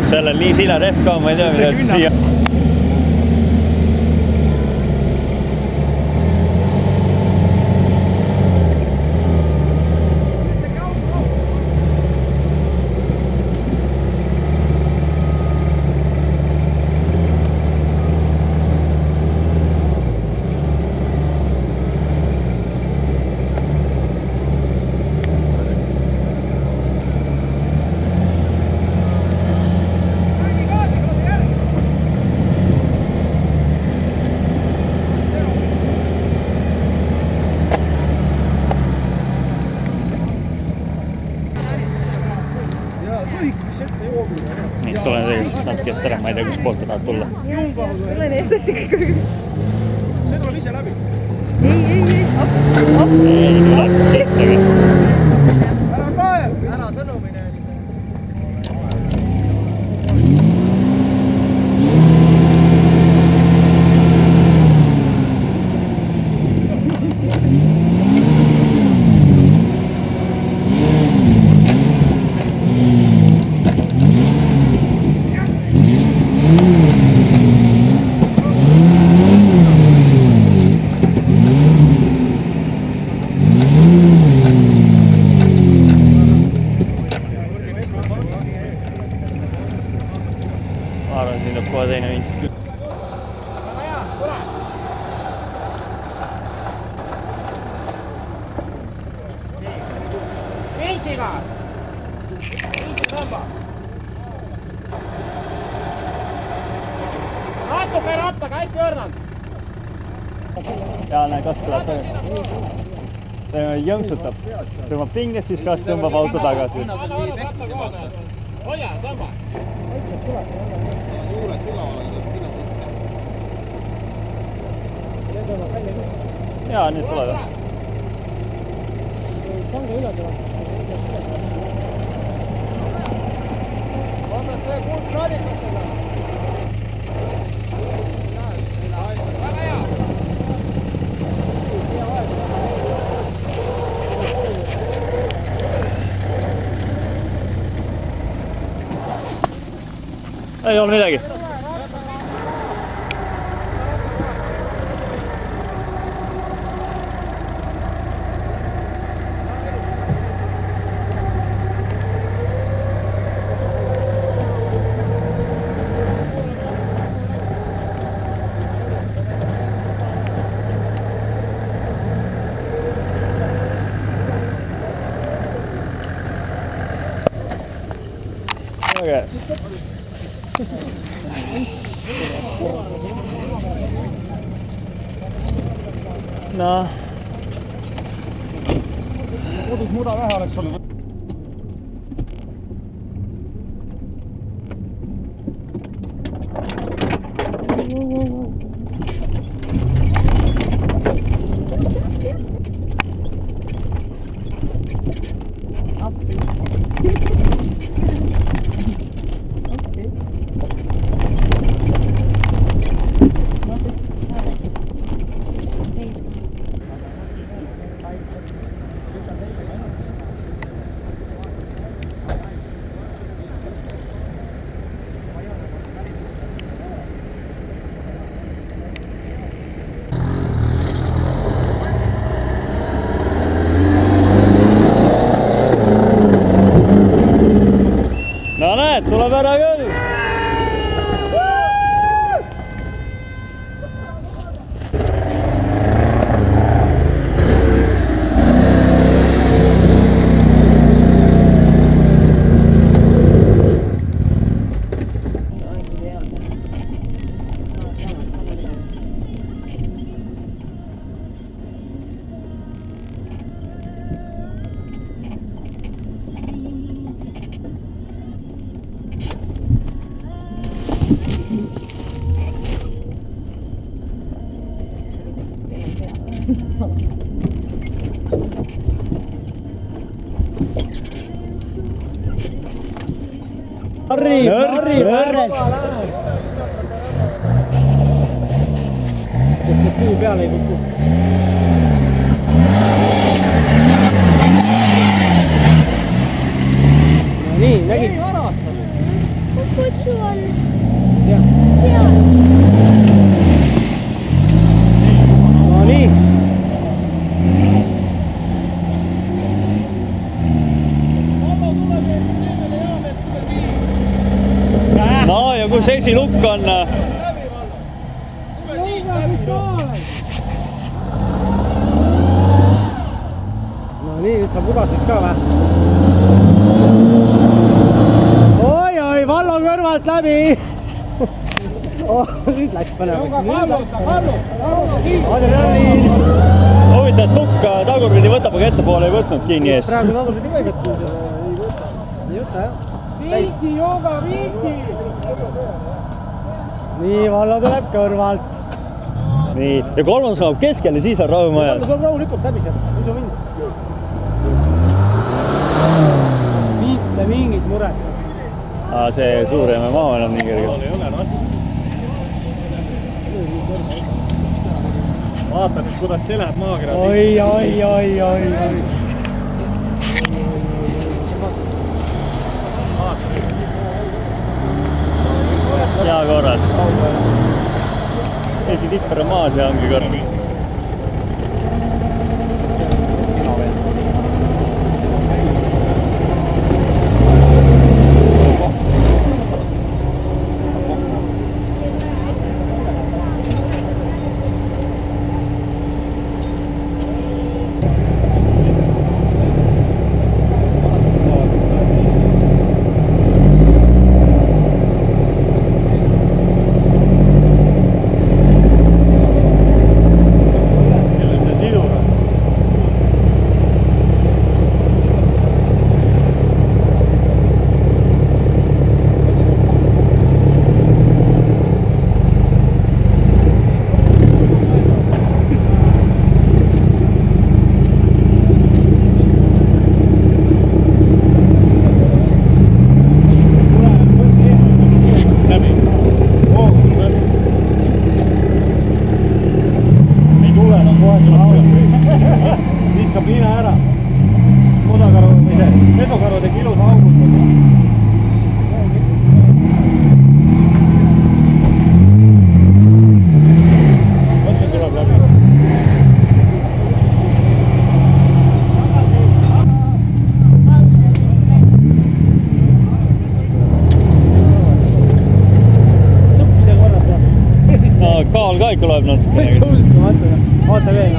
Seal on nii silarehv ka, ma ei tea, mida siia. Nii, tulen tegelikult natuke eest ära, ma ei tea, kus poolt tahad tulla. Tulen eest ikkagi. See tuleb ise läbi. Ei, op. Ei, tuleb sittagi. Ära kael! Ära tõnumine. Ma arvan, siin tuleb kohe teine vints küll. Vintsiga! Vintsi tõmba! Natuke rattaga, hästi õrnalt! Ja näe, kas tuleb tagasi. See jõnksutab. Tõmbab pinges, siis kas tõmbab auto tagasi. Hoia, tõmba! Jaa, nüüd tuleb. Pange üle tuleb. Pange see kuult kraadikustega. Väga hea! Ei ole midagi. Okay. No. Kodus muda vähe oleks olnud. No näed, tuleb ära küll! Norri võrres. Puu peale ei kuku. No nii, nägid? Ei varasta. Kutsu on Jah. seal. No nii. No ja kus esilukk on? No nii, nüüd saab udasid ka vä? Oi, Vallo kõrvalt läbi. Nüüd läks põnevaks. Huvitav, et lukk tagurpidi võtab, aga ettepoole ei võtnud kinni eest. Praegu tagurpidi ka ei võtnud. Ei võta jah. Viitsi, jooga, viitsi! Nii, Vallo tuleb kõrvalt. Nii, ja kolmas saab keskele, siis on rahumajal. Tuleb rahulikult läbi sealt, ei saa minna. Mitte mingit muret. See suur MMA on nii kerge. Vaata nüüd, kuidas see läheb maakera Oi. Hea korras. Esitipper on maas ja ongi korras. Kaal ka ikka loeb natuke. Vaata veel.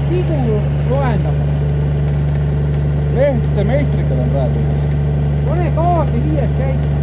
Tigu loendama. Lehtse meistrikad on praegu. Pane kaardi 5-7.